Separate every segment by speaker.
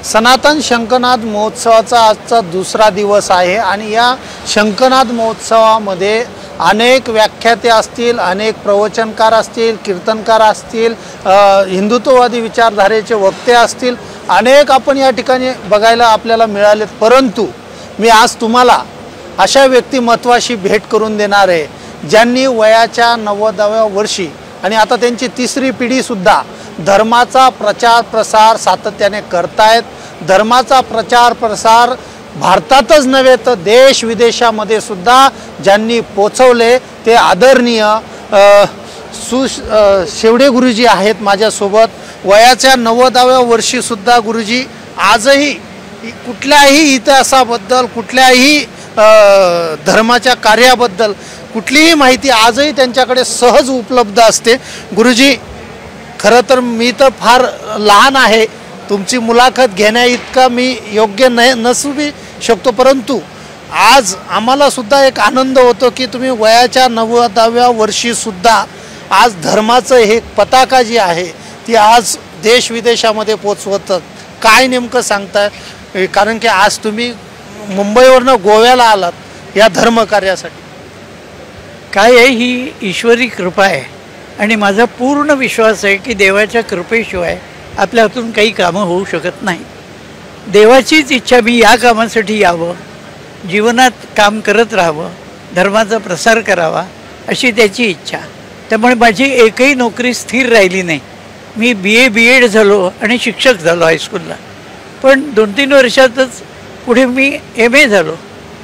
Speaker 1: सनातन शंखनाद महोत्सवाचा आजचा दुसरा दिवस आहे आणि या शंखनाद महोत्सवामध्ये अनेक व्याख्याते असतील, अनेक प्रवचनकार असतील, कीर्तनकार असतील, हिंदुत्ववादी विचारधारेचे वक्ते असतील, अनेक आपण या ठिकाणी बघायला आपल्याला मिळालेत। परंतु मी आज तुम्हाला अशा व्यक्तिमत्वाशी भेट करून देणार आहे ज्यांनी वयाच्या 90व्या वर्षी आणि आता त्यांची तिसरी पिढी सुद्धा धर्माचा प्रचार प्रसार सातत्याने करतायत। धर्माचा प्रचार प्रसार भारतातच नव्हे तर देश विदेशामध्ये सुद्धा ज्यांनी पोचवले ते आदरणीय शेवडे गुरुजी आहेत माझ्यासोबत। वयाच्या 90व्या वर्षी सुद्धा गुरुजी आजही कुठल्याही इतिहासाबद्दल, कुठल्याही धर्माच्या कार्याबद्दल कुठलीही माहिती आजही त्यांच्याकडे सहज उपलब्ध असते। गुरुजी, खरं तर मी तर फार लहान आहे, तुमची मुलाखत घेण्या इतका मी योग्य नसू शकतो, परंतु आज आम्हाला सुद्धा एक आनंद होतो की तुम्ही वयाच्या 90व्या वर्षी सुद्धा आज धर्माचं हे पताका जी आहे ती आज देश विदेशामध्ये पोचवतात। काय नेमकं सांगताय? कारण की आज तुम्ही मुंबईवरनं गोव्याला आलात या धर्मकार्यासाठी।
Speaker 2: काय आहे, ही ईश्वरी कृपा आहे आणि माझा पूर्ण विश्वास आहे की देवाच्या कृपेशिवाय आपल्या हातून काही कामं होऊ शकत नाही। देवाचीच इच्छा मी या कामासाठी यावं, जीवनात काम करत राहावं, धर्माचा प्रसार करावा अशी त्याची इच्छा। त्यामुळे माझी एकही नोकरी स्थिर राहिली नाही। मी BA झालो आणि शिक्षक झालो हायस्कूलला, पण 2-3 वर्षातच पुढे मी MA झालो।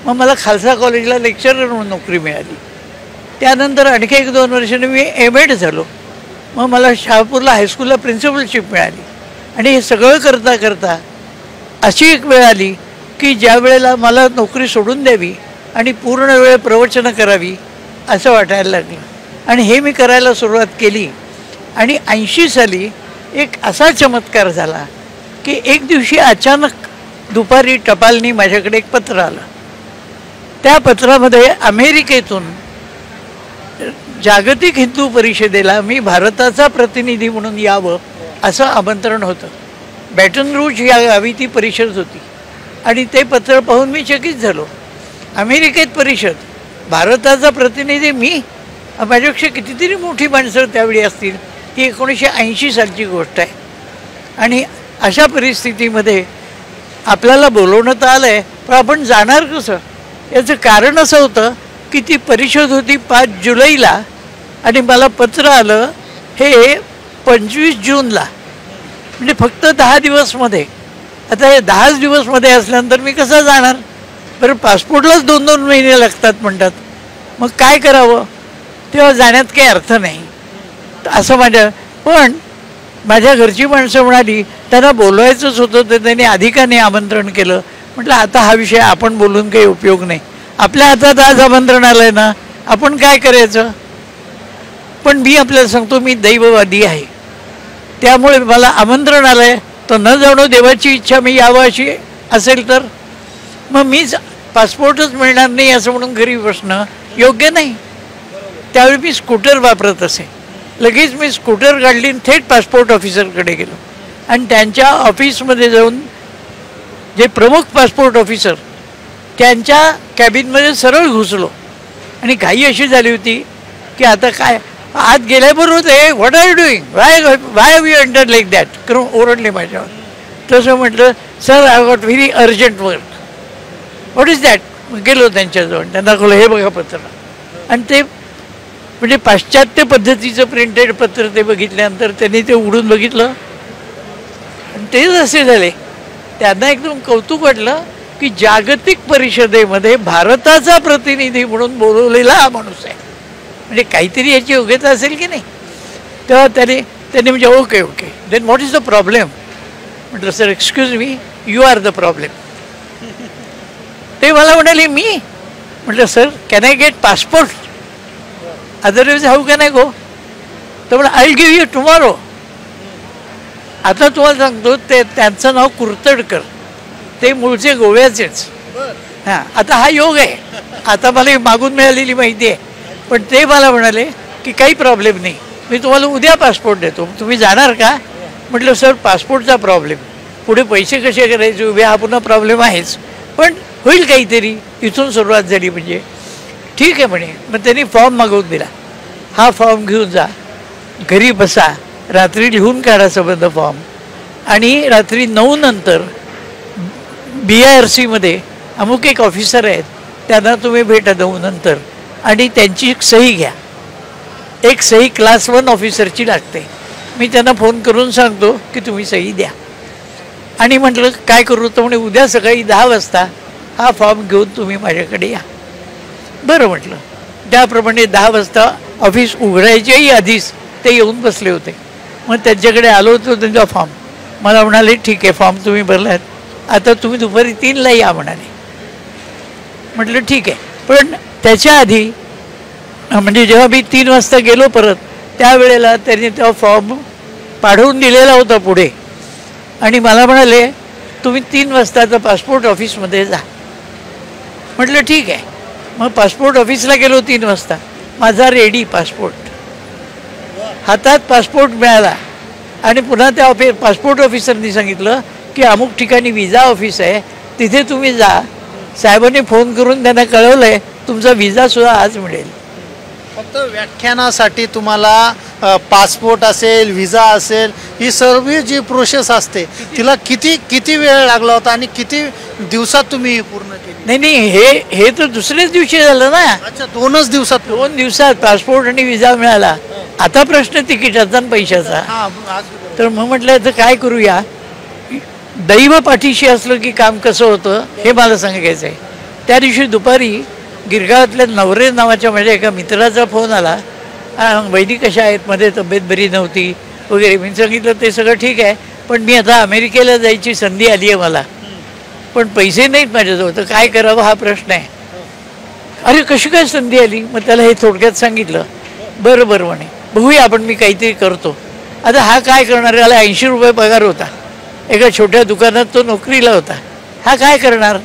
Speaker 2: मग मला खालसा कॉलेजला लेक्चरर म्हणून नोकरी मिळाली। त्यानंतर आणखी 1-2 वर्षांनी मी MAd झालो। मग मला शहापूरला हायस्कूलला प्रिन्सिपलशिप मिळाली आणि हे सगळं करता करता अशी एक वेळ आली की ज्या वेळेला मला नोकरी सोडून द्यावी आणि पूर्ण वेळ प्रवचनं करावी असं वाटायला लागलं आणि हे मी करायला सुरुवात केली। आणि 80 साली एक असा चमत्कार झाला की एक दिवशी अचानक दुपारी टपालनी माझ्याकडे एक पत्र आलं। त्या पत्रामध्ये अमेरिकेतून जागतिक हिंदू परिषदेला मी भारताचा प्रतिनिधी म्हणून यावं असं आमंत्रण होतं। बॅटन रूज या गावी ती परिषद होती आणि ते पत्र पाहून मी चकित झालो। अमेरिकेत परिषद, भारताचा प्रतिनिधी मी, माझ्यापेक्षा कितीतरी मोठी माणसं त्यावेळी असतील। ही 1980 सालची गोष्ट आहे आणि अशा परिस्थितीमध्ये आपल्याला बोलवण्यात आलं आहे, पण आपण जाणार कसं? याचं कारण असं होतं की ती परिषद होती 5 जुलैला आणि मला पत्र आलं हे 25 जूनला, म्हणजे फक्त 10 दिवसमध्ये। आता हे 10 दिवसमध्ये असल्यानंतर मी कसं जाणार? बरं, पासपोर्टलाच 2-2 महिने लागतात म्हणतात, मग काय करावं? तेव्हा जाण्यात काही अर्थ नाही असं पण माझ्या घरची माणसं म्हणाली त्यांना बोलवायचंच होतं, तर त्यांनी अधिकाने आमंत्रण केलं। म्हटलं आता हा विषय आपण बोलून काही उपयोग नाही, आपल्या हातात आज आमंत्रण आलं आहे ना, आपण काय करायचं? पण मी आपल्याला सांगतो, मी दैववादी आहे, त्यामुळे मला आमंत्रण आलं आहे तर न जाणं देवाची इच्छा मी यावं अशी असेल तर मग मीच पासपोर्टच मिळणार नाही असं म्हणून घरी बसणं योग्य नाही। त्यावेळी मी स्कूटर वापरत असे। लगेच मी स्कूटर काढली, थेट पासपोर्ट ऑफिसरकडे गेलो आणि त्यांच्या ऑफिसमध्ये जाऊन जे प्रमुख पासपोर्ट ऑफिसर त्यांच्या कॅबिनमध्ये सरळ घुसलो आणि घाई अशी झाली होती की आता काय, आत गेल्याबरोबर ते what are you doing, why have you entered like that करून ओरडले माझ्यावर। तसं म्हटलं, sir I got very urgent work, what is that? गेलो त्यांच्याजवळ, त्यांना दाखवलं हे बघा पत्र। आणि ते म्हणजे पाश्चात्य पद्धतीचं प्रिंटेड पत्र ते बघितल्यानंतर त्यांनी ते उघडून बघितलं आणि तेच असे झाले। त्यांना एकदम कौतुक वाटलं की जागतिक परिषदेमध्ये भारताचा प्रतिनिधी म्हणून बोलवलेला हा माणूस आहे, म्हणजे काहीतरी याची योग्यता असेल की नाही। तेव्हा त्यांनी म्हणजे okay then what is the problem? म्हटलं, sir excuse me, you are the problem. ते मला म्हणाले मी? म्हटलं, sir can I get passport, otherwise how can I go? तर म्हटलं, I will give you tomorrow. आता तुम्हाला सांगतो, त्यांचं नाव कुर्तडकर, ते मूळचे गोव्याचेच। हां, आता हा योग आहे, आता मला मागून मिळालेली माहिती आहे, पण ते मला म्हणाले की काही प्रॉब्लेम नाही, मी तुम्हाला उद्या पासपोर्ट देतो, तुम्ही जाणार का? म्हटलं, सर पासपोर्टचा प्रॉब्लेम, पुढे पैसे कसे करायचे उभे हा पुन्हा प्रॉब्लेम आहेच, पण होईल काहीतरी. इथून सुरुवात झाली म्हणजे ठीक आहे म्हणे. मग त्यांनी फॉर्म मागवून दिला, हा फॉर्म घेऊन जा, घरी बसा, रात्री लिहून काढा संबंध फॉर्म, आणि रात्री 9 नंतर BIRCमध्ये अमुक एक ऑफिसर आहेत, त्यांना तुम्ही भेटा 9 नंतर, आणि त्यांची सही घ्या. एक सही क्लास 1 ऑफिसरची लागते. मी त्यांना फोन करून सांगतो की तुम्ही सही द्या. आणि म्हटलं काय करू, तर म्हणे उद्या सकाळी 10 वाजता हा फॉर्म घेऊन तुम्ही माझ्याकडे या. बरं म्हटलं. त्याप्रमाणे 10 वाजता ऑफिस उघडायच्याही आधीच ते येऊन बसले होते. मग त्यांच्याकडे आलो होतो त्यांचा फॉर्म. मला म्हणाले ठीक आहे फॉर्म तुम्ही भरलात, आता तुम्ही दुपारी 3ला या म्हणाले. म्हटलं ठीक आहे. पण त्याच्या आधी म्हणजे जेव्हा मी 3 वाजता गेलो परत, त्यावेळेला त्यांनी तो फॉर्म पाठवून दिलेला होता पुढे, आणि मला म्हणाले तुम्ही 3 वाजता आता पासपोर्ट ऑफिसमध्ये जा. म्हटलं ठीक आहे. मग पासपोर्ट ऑफिसला गेलो 3 वाजता. माझा रेडी पासपोर्ट, हातात पासपोर्ट मिळाला, आणि पुन्हा त्या पासपोर्ट ऑफिसरनी सांगितलं की अमुक ठिकाणी विजा ऑफिस आहे, तिथे तुम्ही जा. साहेबांनी फोन करून त्यांना कळवलं आहे तुमचा विजासुद्धा आज मिळेल.
Speaker 1: फक्त व्याख्यानासाठी तुम्हाला पासपोर्ट असेल, व्हिजा असेल, ही सर्व जी प्रोसेस असते तिला किती वेळ लागला होता आणि किती दिवसात तुम्ही पूर्ण केली?
Speaker 2: नाही, हे तर दुसऱ्याच दिवशी झालं ना.
Speaker 1: अच्छा, 2च दिवसात?
Speaker 2: 2 दिवसात पासपोर्ट आणि विजा मिळाला. आता प्रश्न तिकिटाचा आणि पैशाचा. तर मग म्हटलं तर काय करूया, दैव पाठीशी असलं की काम कसं होतं हे मला सांगायचं आहे. त्या दिवशी दुपारी गिरगावातल्या नवरे नावाच्या माझ्या एका मित्राचा फोन आला, वहिनी कशा आहेत, मध्ये तब्येत बरी नव्हती वगैरे. मी सांगितलं ते सगळं ठीक आहे, पण मी आता अमेरिकेला जायची संधी आली आहे मला, पण पैसे नाहीत माझ्याजवळ, तर काय करावं हा प्रश्न आहे. अरे कशी काय संधी आली? मग त्याला हे थोडक्यात सांगितलं. बरं म्हणे, बघूया आपण, मी काहीतरी करतो. आता हा काय करणार, याला 80 रुपये पगार होता, एका छोट्या दुकानात तो नोकरीला होता. हा काय करणार?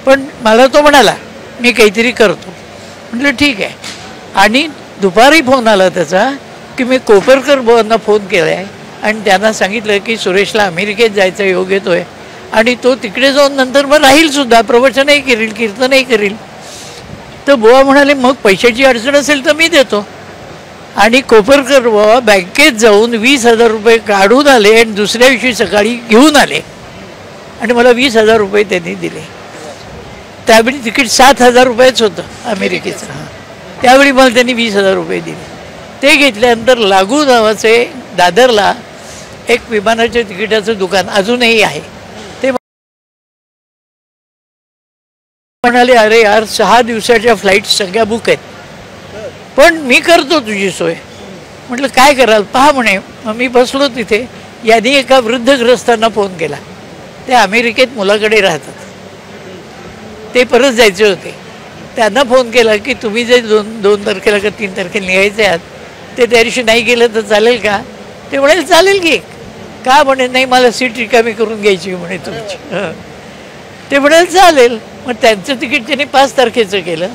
Speaker 2: पण मला तो म्हणाला मी काहीतरी करतो. म्हटलं ठीक आहे. आणि दुपारी फोन आला त्याचा की मी कोपरकर भावांना फोन केला आहे आणि त्यांना सांगितलं की सुरेशला अमेरिकेत जायचा योग येतो आहे, आणि तो तिकडे जाऊन नंतर मग राहीलसुद्धा, प्रवचनही करील, कीर्तनही करील. तर बुवा म्हणाले मग पैशाची अडचण असेल तर मी देतो. आणि कोपरकर बुवा बँकेत जाऊन 20,000 रुपये काढून आले आणि दुसऱ्या दिवशी सकाळी घेऊन आले, आणि मला 20,000 रुपये त्यांनी दिले. त्यावेळी तिकीट 7,000 रुपयेच होतं अमेरिकेचं. त्यावेळी मला त्यांनी 20,000 रुपये दिले. ते घेतल्यानंतर लागू नावाचे दादरला एक विमानाच्या तिकिटाचं दुकान अजूनही आहे. ते म्हणाले अरे यार 6 दिवसाच्या फ्लाईट सगळ्या बुक आहेत, पण मी करतो तुझी सोय. म्हटलं काय कराल पहा म्हणे. मग मी बसलो तिथे. यांनी एका वृद्धग्रस्तांना फोन केला, ते अमेरिकेत मुलाकडे राहतात, ते परत जायचे होते. त्यांना फोन केला की तुम्ही जे 2 तारखेला का 3 तारखेला निघायचे आहात ते त्या दिवशी नाही गेलं तर चालेल का? ते म्हणाले चालेल की. का? म्हणे नाही मला सीट रिकामी करून घ्यायची म्हणे तुमची. ते म्हणाले चालेल. मग त्यांचं तिकीट त्यांनी 5 तारखेचं केलं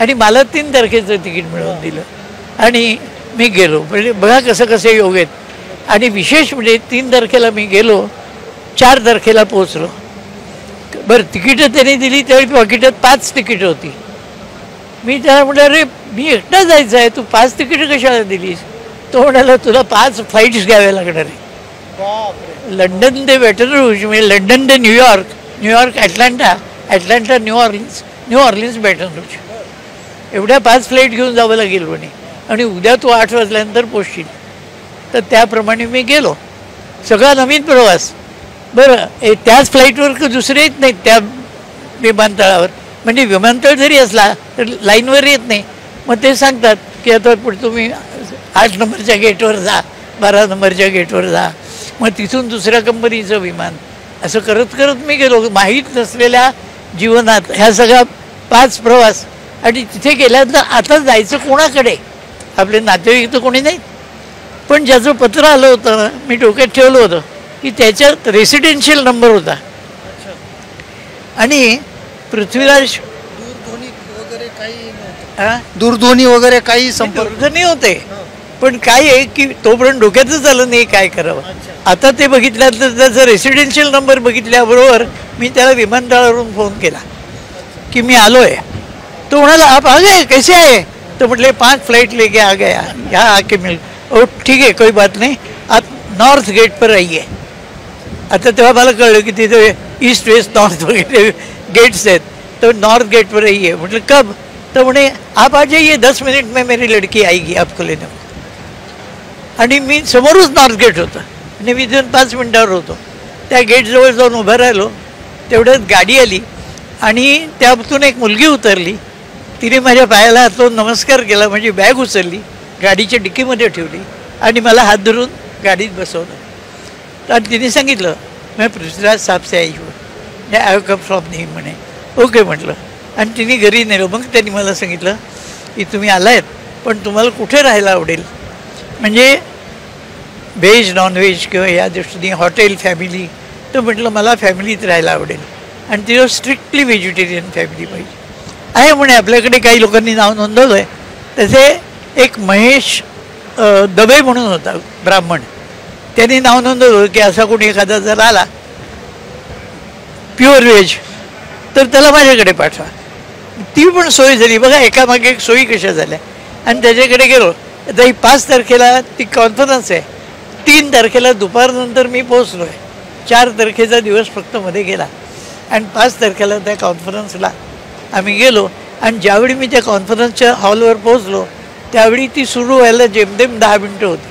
Speaker 2: आणि मला 3 तारखेचं तिकीट मिळवून दिलं आणि मी गेलो. म्हणजे बघा कसं कसे योग आहेत. आणि विशेष म्हणजे 3 तारखेला मी गेलो, 4 तारखेला पोचलो. बरं तिकीटं त्यांनी दिली त्यावेळी पॉकेटात 5 तिकीटं होती. मी त्याला म्हटलं अरे मी एकटा जायचं आहे, तू 5 तिकीटं कशाला दिलीस? तो म्हणाला तुला 5 फ्लाईट्स घ्याव्या लागणार आहे. लंडन ते वेटन रूज, म्हणजे लंडन ते New York, New York Atlanta, Atlanta New Orleans, New Orleans Baton Rouge, एवढ्या 5 फ्लाईट घेऊन जावं लागेल म्हणे. आणि उद्या तू 8 वाजल्यानंतर पोचशील. तर त्याप्रमाणे मी गेलो. सगळा नवीन प्रवास. बरं त्याच फ्लाईटवर का दुसरे येत नाहीत त्या विमानतळावर. म्हणजे विमानतळ जरी असला तर लाईनवर येत नाही. मग ते सांगतात की आता पुढे तुम्ही 8 नंबरच्या गेटवर जा, 12 नंबरच्या गेटवर जा, मग तिथून दुसऱ्या कंपनीचं विमान. असं करत करत मी गेलो. माहीत नसलेल्या जीवनात ह्या सगळा 5 प्रवास. आणि तिथे गेल्यानंतर आता जायचं कोणाकडे? आपले नातेवाईक तर कोणी नाहीत. पण ज्याचं पत्र आलं होतं ना, मी डोक्यात ठेवलं होतं की त्याच्यात रेसिडेन्शियल नंबर होता. आणि पृथ्वीराज
Speaker 1: दूरध्वनी वगैरे काही संपर्क
Speaker 2: दूरध्वनी होते. पण काय आहे की तोपर्यंत डोक्यातच आलं नाही काय करावं. आता ते बघितल्यानंतर त्याचा रेसिडेन्शियल नंबर बघितल्याबरोबर मी त्याला विमानतळावरून फोन केला की मी आलो आहे. तो म्हणाला आप आ गए कैसे आए. तो म्हटले 5 फ्लाइट लेके आ गया यहाँ आके मिल. ओ ठीक आहे कोई बात नाही आप नॉर्थ गेट पर आइए. आता तेव्हा मला कळलं की तिथे ईस्ट वेस्ट नॉर्थ वगैरे गेट्स आहेत. तो नॉर्थ गेट पर आइए. म्हटलं कब. तो म्हणे आप आ जाइए 10 मिनट में मेरी लड़की आएगी आपको लेने. आणि मी समोरच नॉर्थ गेट होतं आणि मी तिथून 5 मिनटावर होतो. त्या गेटजवळ जाऊन उभं राहिलो. तेवढ्यात गाडी आली आणि त्यातून एक मुलगी उतरली. तिने माझ्या पायाला हात लावून नमस्कार केला. माझी बॅग उचलली गाडीच्या डिक्कीमध्ये ठेवली आणि मला हात धरून गाडीत बसवलं. तर तिने सांगितलं मैं पृथ्वीराज साहेब से आई हूँ I have come from name म्हणे. ओके म्हटलं आणि तिने घरी नेलं. मग त्यांनी मला सांगितलं की तुम्ही आलायत पण तुम्हाला कुठे राहायला आवडेल. म्हणजे व्हेज नॉनव्हेज किंवा या दृष्टीने हॉटेल फॅमिली. तर म्हटलं मला फॅमिलीत राहायला आवडेल आणि तिथं स्ट्रिक्टली व्हेजिटेरियन फॅमिली पाहिजे आहे म्हणे. आपल्याकडे काही लोकांनी नाव नोंदवलं आहे. तसे एक महेश दबे म्हणून होता ब्राह्मण. त्यांनी नाव नोंदवलं की असा कोणी एखादा जर आला प्युअर व्हेज तर त्याला माझ्याकडे पाठवा. ती पण सोय झाली बघा. एकामागे एक सोयी कशा झाल्या. आणि त्याच्याकडे गेलो. आता ही 5 तारखेला ती कॉन्फरन्स आहे. 3 तारखेला दुपारनंतर मी पोहोचलो आहे. 4 तारखेचा दिवस फक्त मध्ये गेला आणि 5 तारखेला त्या कॉन्फरन्सला आम्ही गेलो. आणि ज्यावेळी मी त्या कॉन्फरन्सच्या हॉलवर पोहोचलो त्यावेळी ती सुरू व्हायला जेमतेम 10 मिनटं होती.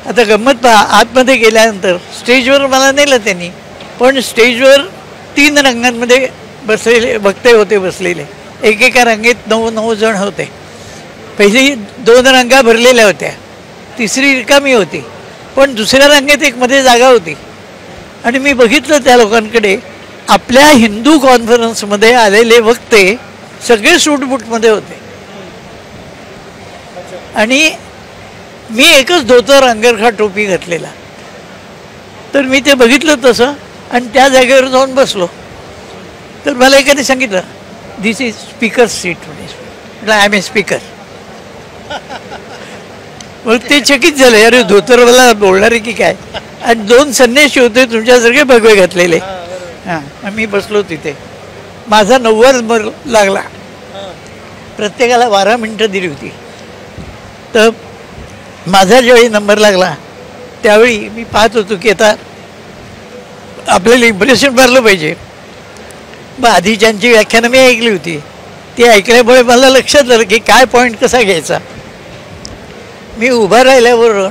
Speaker 2: आता गंमत पहा. आतमध्ये गेल्यानंतर स्टेजवर मला नेलं त्यांनी. पण स्टेजवर 3 रंगांमध्ये बसलेले वक्ते होते बसलेले. एकेका रांगेत 9 जण होते. पहिली 2 रांगा भरलेल्या होत्या. तिसरी रिकामी होती. पण दुसऱ्या रांगेत एक मध्ये जागा होती. आणि मी बघितलं त्या लोकांकडे. आपल्या हिंदू कॉन्फरन्समध्ये आलेले वक्ते सगळे सूटबूटमध्ये होते आणि मी एकच धोतर अंगरखा टोपी घातलेला. तर मी ते बघितलं तसं आणि त्या जागेवर जाऊन बसलो. तर मला एकाने सांगितलं दिस इज स्पीकर सीट. म्हटलं आय एम ए स्पीकर. मग ते चकित झाले. अरे धोतरवाला बोलणारे की काय. आणि 2 संन्यासी होते तुमच्यासारखे भगवे घातलेले. हां मी बसलो तिथे. माझा 9वा नंबर लागला. प्रत्येकाला 12 मिनटं दिली होती. तर माझा ज्यावेळी नंबर लागला त्यावेळी मी पाहत होतो की आता आपल्याला इम्प्रेशन मारलं पाहिजे. मग आधीच्यांची व्याख्यानं मी ऐकली होती. ती ऐकल्यामुळे मला लक्षात आलं की काय पॉईंट कसा घ्यायचा. मी उभा राहिल्याबरोबर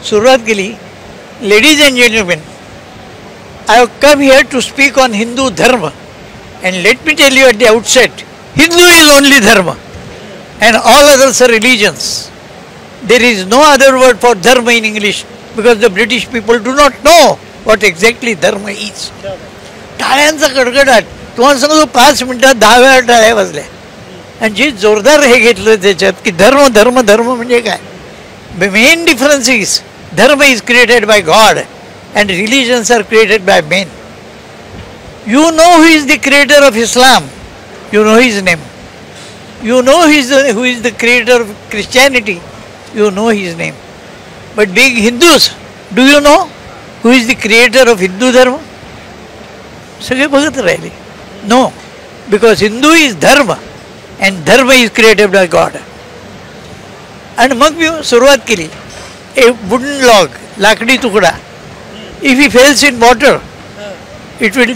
Speaker 2: सुरुवात केली. Ladies and gentlemen, I have come here to speak on Hindu Dharma, and let me tell you at the outset, Hindu is only Dharma and all others are religions. There is no other word for Dharma in English because the British people do not know what exactly Dharma is. टाळ्यांचा कडकडाट. तुम्हाला सांगतो 5 मिनिटात 10 वेळा टाळ्या वाजल्या. आणि जे जोरदार हे घेतलं त्याच्यात की धर्म धर्म धर्म म्हणजे काय. The main difference is Dharma is created by God and religions are created by men. You know who is the creator of Islam. You know his name. You know who is the creator of Christianity. You know his name. But being Hindus, do you know who is the creator of Hindu Dharma? सगळे बघत राहिले. No, because Hindu is Dharma and Dharma is created by God. आणि मग मी सुरुवात केली. ए wooden log, लाकडी तुकडा. If he falls in water it will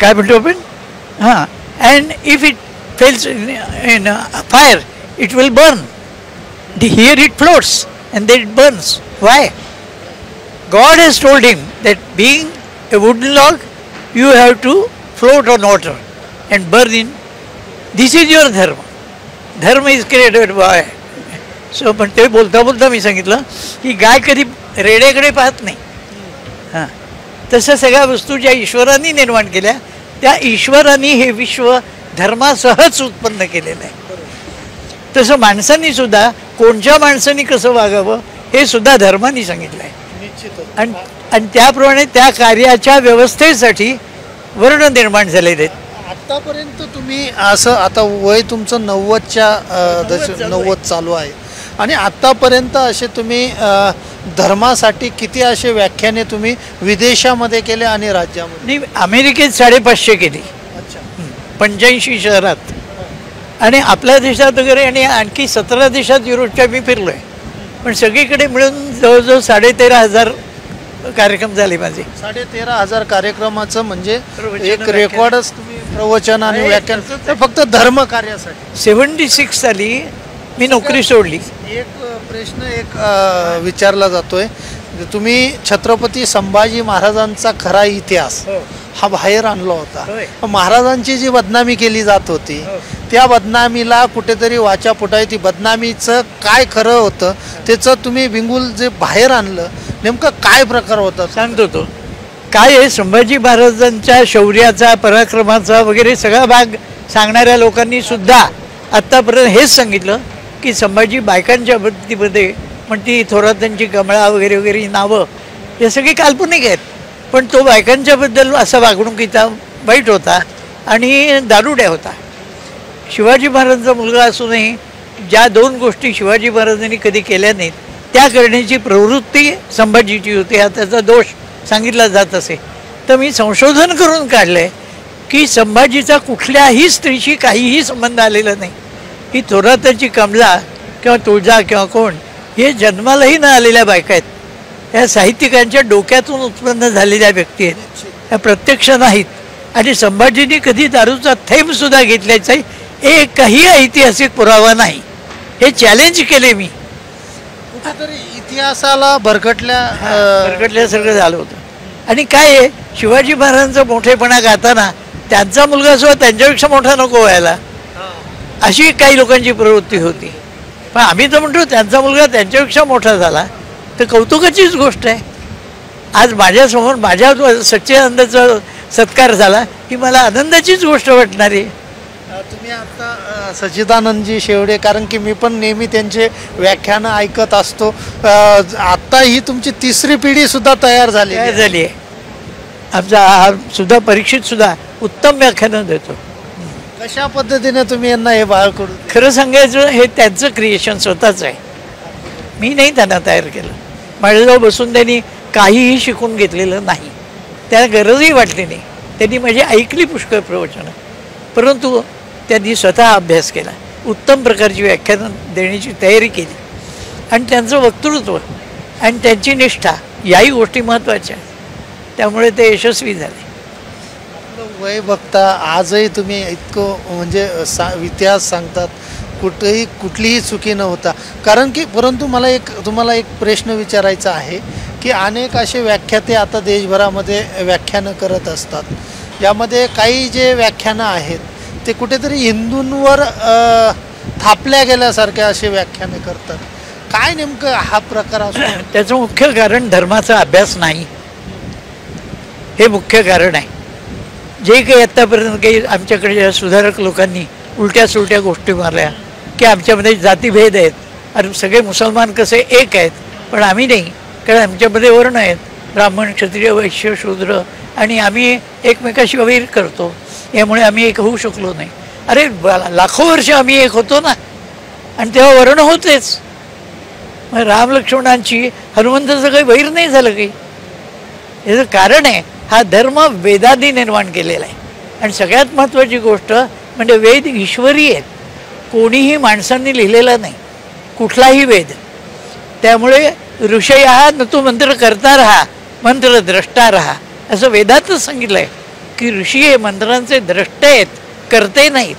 Speaker 2: काय म्हणतो आपण. हां. And if it falls in fire it will burn. Here it floats and then it burns. Why? God has told him that being a wooden log, you have to float on water and burn in. This is your dharma. Dharma is created by. So पण ते बोलता बोलता मी सांगितलं की गाय कधी रेड्याकडे पाहत नाही. हां. तसं सगळ्या वस्तू ज्या ईश्वरांनी निर्माण केल्या त्या ईश्वरांनी हे विश्व धर्मासहच उत्पन्न केलेलं आहे. तसं माणसांनी सुद्धा कोणत्या माणसांनी कसं वागावं हे सुद्धा धर्माने सांगितलं आहे. आणि त्याप्रमाणे त्या कार्याच्या व्यवस्थेसाठी वर्ण निर्माण झालेले आहेत.
Speaker 1: आतापर्यंत तुम्ही असं आता वय तुमचं 90 चालू आहे आणि आतापर्यंत असे तुम्ही धर्मासाठी किती असे व्याख्याने तुम्ही विदेशामध्ये केले आणि राज्यामध्ये?
Speaker 2: नाही, अमेरिकेत 550 केली,
Speaker 1: अच्छा.
Speaker 2: 85 शहरात, आणि आपल्या देशात वगैरे, आणि आणखी 17 देशात युरोपच्या मी फिरलो आहे. पण सगळीकडे मिळून जवळजवळ 13,500 कार्यक्रम झाले माझे.
Speaker 1: 13,500 कार्यक्रमाचं म्हणजे
Speaker 2: प्रवचन,
Speaker 1: एक
Speaker 2: व्याख्यान.
Speaker 1: रेकॉर्डच तुम्ही प्रवचन आणि
Speaker 2: आहे,
Speaker 1: व्याख्यान
Speaker 2: तसंच
Speaker 1: तर फक्त धर्म कार्यासाठी.
Speaker 2: 76 साली मी नोकरी सोडली.
Speaker 1: एक प्रश्न विचारला जातोय, तुम्ही छत्रपती संभाजी महाराजांचा खरा इतिहास हा बाहेर आणला होता. महाराजांची जी बदनामी केली जात होती त्या बदनामीला कुठेतरी वाचा फुटाय, ती बदनामीचं काय खरं होतं त्याचं तुम्ही बिंगुल जे बाहेर आणलं, नेमकं काय प्रकार होता
Speaker 2: सांगतो. तो काय आहे, संभाजी महाराजांच्या शौर्याचा, पराक्रमाचा वगैरे सगळा भाग सांगणाऱ्या लोकांनी सुद्धा आत्तापर्यंत हेच सांगितलं की संभाजी बायकांच्या बाबतीमध्ये म्हणती थोरातांची कमळा वगैरे वगैरे नावं हे सगळी काल्पनिक आहेत. पण तो बायकांच्याबद्दल असा वागणुकीचा वाईट होता आणि दारुड्या होता. शिवाजी महाराजांचा मुलगा असूनही ज्या 2 गोष्टी शिवाजी महाराजांनी कधी केल्या नाहीत त्या करण्याची प्रवृत्ती संभाजीची होती, हा त्याचा दोष सांगितला जात असे. तर मी संशोधन करून काढलं आहे की संभाजीचा कुठल्याही स्त्रीशी काहीही संबंध आलेला नाही. ही थोराताची कमला किंवा तुळजा किंवा कोण हे जन्मालाही न आलेल्या बायका आहेत. या साहित्यिकांच्या डोक्यातून उत्पन्न झालेल्या व्यक्ती आहेत, या प्रत्यक्ष नाहीत. आणि संभाजींनी कधी दारूचा थेंबसुद्धा घेतल्याचा एकही ऐतिहासिक पुरावा नाही. हे चॅलेंज केले मी.
Speaker 1: कुठेतरी इतिहासाला
Speaker 2: भरकटल्यासारखं झालं होतं. आणि काय आहे, शिवाजी महाराजांचा मोठेपणा गाताना त्यांचा मुलगा सुद्धा त्यांच्यापेक्षा मोठा नको व्हायला, अशी काही लोकांची प्रवृत्ती होती. पण आम्ही तर म्हणतो त्यांचा मुलगा त्यांच्यापेक्षा मोठा झाला तर कौतुकाचीच गोष्ट आहे. आज माझ्यासमोर माझ्या सच्चिदानंदाचा सत्कार झाला ही मला आनंदाचीच गोष्ट वाटणार आहे.
Speaker 1: तुम्ही आता सच्चिदानंदजी शेवडे, कारण की मी पण नेहमी त्यांचे व्याख्यानं ऐकत असतो. आत्ता ही तुमची 3री पिढी सुद्धा तयार झाली
Speaker 2: आहे. आमचा हा सुद्धा परीक्षित सुद्धा उत्तम व्याख्यानं देतो.
Speaker 1: कशा पद्धतीने तुम्ही यांना हे बाळ करू?
Speaker 2: खरं सांगायचं, हे त्यांचं क्रिएशन स्वतःच आहे, मी नाही त्यांना तयार केलं. माझ्याजवळ बसून त्यांनी काहीही शिकून घेतलेलं नाही, त्याला गरजही वाटली नाही. त्यांनी माझी ऐकली पुष्कळ प्रवचनं, परंतु त्यांनी स्वतः अभ्यास केला, उत्तम प्रकारची व्याख्यानं देण्याची तयारी केली. आणि त्यांचं वक्तृत्व आणि त्यांची निष्ठा याही गोष्टी महत्त्वाच्या, त्यामुळे ते यशस्वी झाले.
Speaker 1: वय बघता आजही तुम्ही इतकं म्हणजे इतिहास सांगतात, कुठलीही चुकी न होता. कारण की परंतु मला तुम्हाला एक प्रश्न विचारायचा आहे की अनेक असे व्याख्याते आता देशभरामध्ये व्याख्यानं करत असतात. यामध्ये काही जे व्याख्यानं आहेत ते कुठेतरी हिंदूंवर थापल्या गेल्यासारखे असे व्याख्यानं करतात. काय नेमकं हा प्रकार असतो?
Speaker 2: त्याचं मुख्य कारण धर्माचा अभ्यास नाही, हे मुख्य कारण आहे. जे काही आत्तापर्यंत काही आमच्याकडे सुधारक लोकांनी उलट्या सुलट्या गोष्टी मारल्या की आमच्यामध्ये जातीभेद आहेत, आणि सगळे मुसलमान कसे एक आहेत पण आम्ही नाही, कारण आमच्यामध्ये वर्ण आहेत, ब्राह्मण, क्षत्रिय, वैश्य, शूद्र, आणि आम्ही एकमेकाशी वैर करतो, यामुळे आम्ही एक होऊ शकलो नाही. अरे लाखो वर्ष आम्ही एक होतो ना, आणि तेव्हा वर्ण होतेच. मग राम लक्ष्मणांची हनुमंताचं काही वैर नाही झालं काही. याचं कारण आहे हा धर्म वेदांनी निर्माण केलेला आहे. आणि सगळ्यात महत्त्वाची गोष्ट म्हणजे वेद ईश्वरी आहेत, कोणीही माणसांनी लिहिलेला नाही कुठलाही वेद. त्यामुळे ऋषया न तू मंत्र करता राहा, मंत्र द्रष्टा राहा, असं वेदातच सांगितलं आहे की ऋषी हे मंत्रांचे द्रष्टे आहेत, करते नाहीत.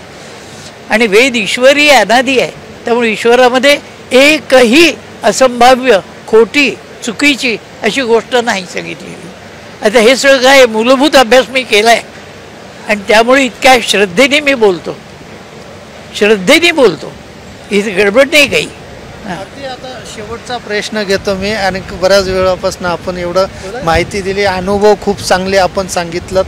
Speaker 2: आणि वेद ईश्वरी आहे, अनादी आहे. त्यामुळे ईश्वरामध्ये एकही असंभाव्य, खोटी, चुकीची अशी गोष्ट नाही सांगितलेली. आता हे सगळं काय मूलभूत अभ्यास मी केला आहे, आणि त्यामुळे इतक्या श्रद्धेने मी बोलतो, श्रद्धेने बोलतो, इथे गडबड नाही काही.
Speaker 1: आता शेवटचा प्रश्न घेतो मी, आणि बऱ्याच वेळापासून आपण एवढं माहिती दिली, अनुभव खूप चांगले आपण सांगितलं.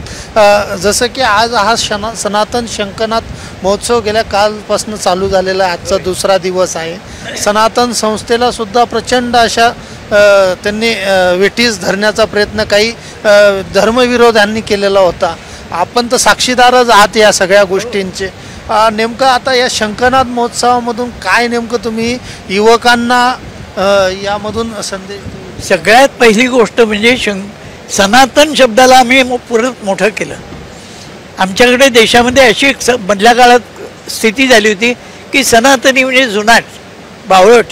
Speaker 1: जसं की आज हा सनातन शंखनाथ महोत्सव गेल्या कालपासून चालू झालेला आहे, आजचा 2रा दिवस आहे. सनातन संस्थेला सुद्धा प्रचंड अशा त्यांनी वेठीस धरण्याचा प्रयत्न काही धर्मविरोधांनी केलेला होता. आपण तर साक्षीदारच आहात या सगळ्या गोष्टींचे. नेमकं आता या शंखनाद महोत्सवामधून काय नेमकं तुम्ही युवकांना यामधून संदेश?
Speaker 2: सगळ्यात पहिली गोष्ट म्हणजे सनातन शब्दाला आम्ही परत मोठं केलं. आमच्याकडे देशामध्ये अशी एक मधल्या काळात स्थिती झाली होती की सनातनी म्हणजे जुनाट बावळट.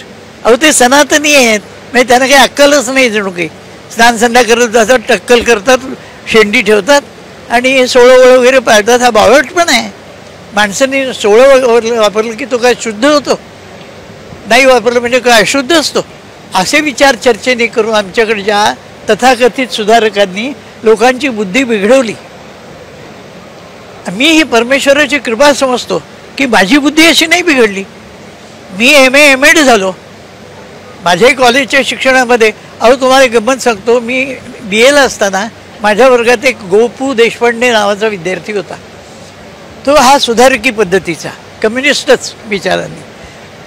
Speaker 2: अहो ते सनातनी आहेत म्हणजे त्यांना काही अक्कलच नाही. जणू काही स्नान संध्या करत जातात, टक्कल करतात, शेंडी ठेवतात आणि सोळं वगैरे पाळतात. हा बावळट पण आहे. माणसांनी सोळं वापरलं की तो काय शुद्ध होतो? नाही वापरलं म्हणजे काय अशुद्ध असतो? असे विचार चर्चेने करून आमच्याकडच्या तथाकथित सुधारकांनी लोकांची बुद्धी बिघडवली. मी ही परमेश्वराची कृपा समजतो की माझी बुद्धी अशी नाही बिघडली. मी MA झालो. माझ्याही कॉलेजच्या शिक्षणामध्ये अहो तुम्हाला गंमत सांगतो, मी BAला असताना माझ्या वर्गात एक गोपू देशपांडे नावाचा विद्यार्थी होता. तो हा सुधारकी पद्धतीचा कम्युनिस्टच विचारांनी.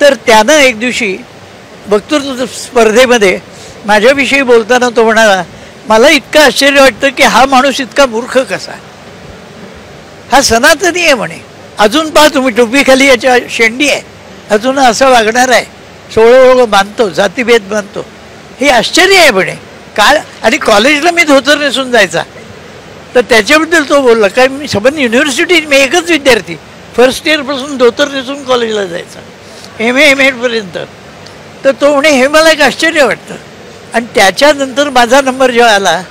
Speaker 2: तर त्यानं एक दिवशी वक्तृत्व स्पर्धेमध्ये माझ्याविषयी बोलताना तो म्हणाला, मला इतकं आश्चर्य वाटतं की हा माणूस इतका मूर्ख कसा? हा सनातनी आहे म्हणे. अजून पहा तुम्ही टोपीखाली याच्या शेंडी आहे, अजून असं वागणार आहे, सोळं बांधतो, जातीभेद बांधतो. हे आश्चर्य आहे म्हणे. काय? आणि कॉलेजला मी धोतर नेसून जायचा. तर त्याच्याबद्दल तो बोलला काय, मी सबंध युनिव्हर्सिटीत मी एकच विद्यार्थी फर्स्ट इयरपासून धोतर नेसून कॉलेजला जायचा MA पर्यंत. तर तो म्हणे हे मला एक आश्चर्य वाटतं. आणि त्याच्यानंतर माझा नंबर जेव्हा आला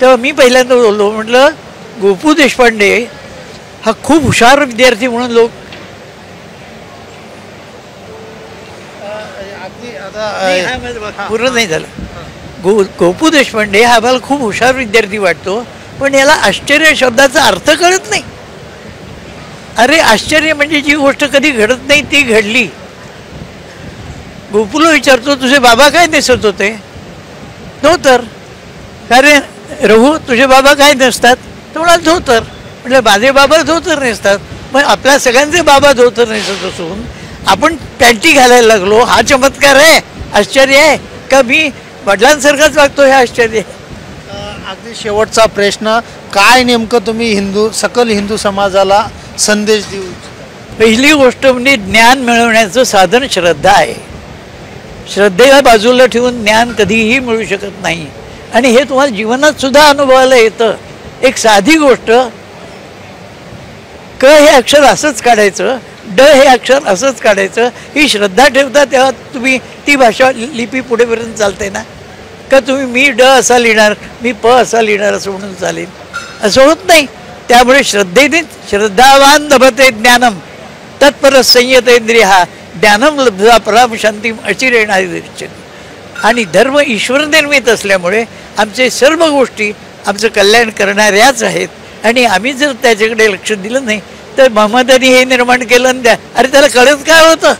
Speaker 2: तेव्हा मी पहिल्यांदा बोललो, म्हटलं गोपू देशपांडे हा खूप हुशार विद्यार्थी म्हणून लोक पूर्ण नाही झालं. गोपू देशपांडे हा मला खूप हुशार विद्यार्थी वाटतो, पण याला आश्चर्य शब्दाचा अर्थ कळत नाही. अरे आश्चर्य म्हणजे जी गोष्ट कधी घडत नाही ती घडली. गोपूला विचारतो तुझे बाबा काय नेसत होते? धोतर. अरे रघु तुझे बाबा काय नेसतात? तो म्हणाला धोतर. म्हणजे माझे बाबा धोतर नेसतात. मग आपल्या सगळ्यांचे बाबा धोतर नेसत असून आपण पॅन्टी घालायला लागलो, हा चमत्कार आहे, आश्चर्य आहे का? मी वडिलांसारखाच वागतो, हे आश्चर्य आहे.
Speaker 1: अगदी शेवटचा प्रश्न, काय नेमकं तुम्ही सकल हिंदू समाजाला संदेश देऊ?
Speaker 2: पहिली गोष्ट म्हणजे ज्ञान मिळवण्याचं साधन श्रद्धा आहे. श्रद्धेला बाजूला ठेवून ज्ञान कधीही मिळू शकत नाही. आणि हे तुम्हाला जीवनात सुद्धा अनुभवायला येतं. एक साधी गोष्ट, क हे अक्षर असंच काढायचं, ड हे अक्षर असंच काढायचं, ही श्रद्धा ठेवता तेव्हा तुम्ही ती भाषा लिपी पुढेपर्यंत चालते ना. का तुम्ही मी ड असा लिहिणार, मी प असा लिहिणार असं म्हणून चालेल? असं होत नाही. त्यामुळे श्रद्धेने श्रद्धावान लभते ज्ञानम तत्पर संयतेंद्रिय हा ज्ञानम लब्धा पराम शांतीम अचिरेणारी. आणि धर्म ईश्वर निर्मित असल्यामुळे आमचे सर्व गोष्टी आमचं कल्याण करणाऱ्याच आहेत. आणि आम्ही जर त्याच्याकडे लक्ष दिलं नाही तर महम्मदानी हे निर्माण केलं आणि अरे त्याला कळत काय होतं?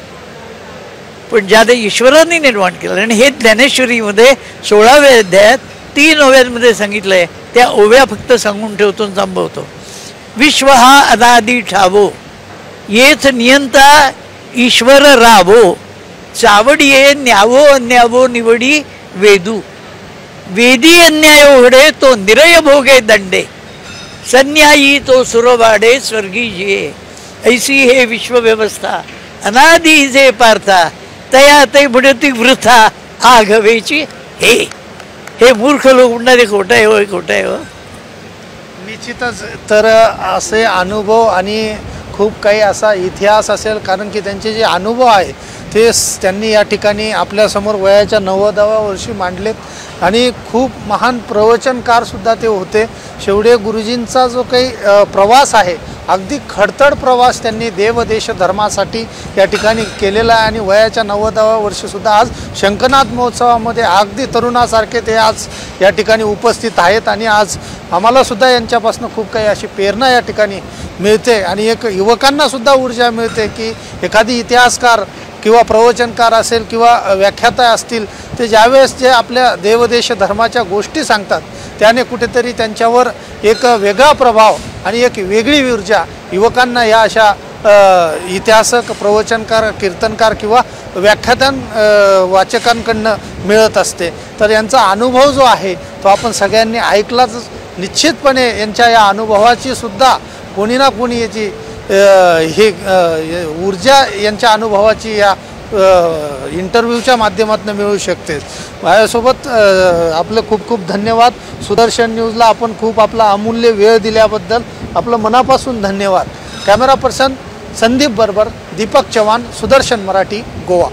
Speaker 2: पण ज्यादा ईश्वरांनी निर्माण केलं. आणि हे ज्ञानेश्वरीमध्ये 16व्या अध्यायात 3 ओव्यांमध्ये सांगितलं आहे. त्या ओव्या फक्त सांगून ठेवतो आणि थांबवतो. विश्व हा अनादी ठावो, येथ नियंता ईश्वर रावो, चावडिये न्यावो अन्यावो निवडी वेदू, वेदी अन्याय ओढे तो निरय भोगे दंडे, संन्यायी तो सुरवाडे स्वर्गी जिये, ऐसी हे विश्व व्यवस्था अनादी जे पार्था, तया ते बुडती वृथा आघवेची हे. हे मूर्ख लोक म्हणणारे खोटं आहे हो, खोटं आहे हो.
Speaker 1: निश्चितच. तर असे अनुभव आणि खूप काही असा इतिहास असेल, कारण की त्यांचे जे अनुभव आहे ते त्यांनी या ठिकाणी आपल्यासमोर वयाच्या 90व्या वर्षी मांडलेत. आणि खूप महान प्रवचनकारसुद्धा ते होते. शेवडे गुरुजींचा जो काही प्रवास आहे, अगदी खडतड प्रवास त्यांनी देवदेश धर्मासाठी या ठिकाणी केलेला आहे. आणि वयाच्या 90व्या वर्षीसुद्धा आज शंखनाद महोत्सवामध्ये अगदी तरुणासारखे ते आज या ठिकाणी उपस्थित आहेत. आणि आज आम्हालासुद्धा यांच्यापासून खूप काही अशी प्रेरणा या ठिकाणी मिळते. आणि एक युवकांनासुद्धा ऊर्जा मिळते की एखादी इतिहासकार किंवा प्रवचनकार असेल किंवा व्याख्याता असतील, ते ज्यावेळेस जे आपल्या देवदेश धर्माच्या गोष्टी सांगतात त्याने कुठेतरी त्यांच्यावर एक वेगळा प्रभाव आणि एक वेगळी ऊर्जा युवकांना या अशा इतिहासक, प्रवचनकार, कीर्तनकार किंवा व्याख्यान वाचकांकडनं मिळत असते. तर यांचा अनुभव जो आहे तो आपण सगळ्यांनी ऐकलाच निश्चितपणे यांच्या या अनुभवाची सुद्धा कोणी ना कोणी याची ऊर्जा यांच्या अनुभवाची या इंटरव्ह्यूच्या माध्यमातून मिळू शकते। माझ्यासोबत आपलं खूप खूप धन्यवाद। सुदर्शन न्यूजला आपण खूप आपला अमूल्य वेळ दिल्याबद्दल आपलं मनापासून धन्यवाद। कॅमेरा पर्सन संदीप बर्बर, दीपक चव्हाण, सुदर्शन मराठी, गोवा।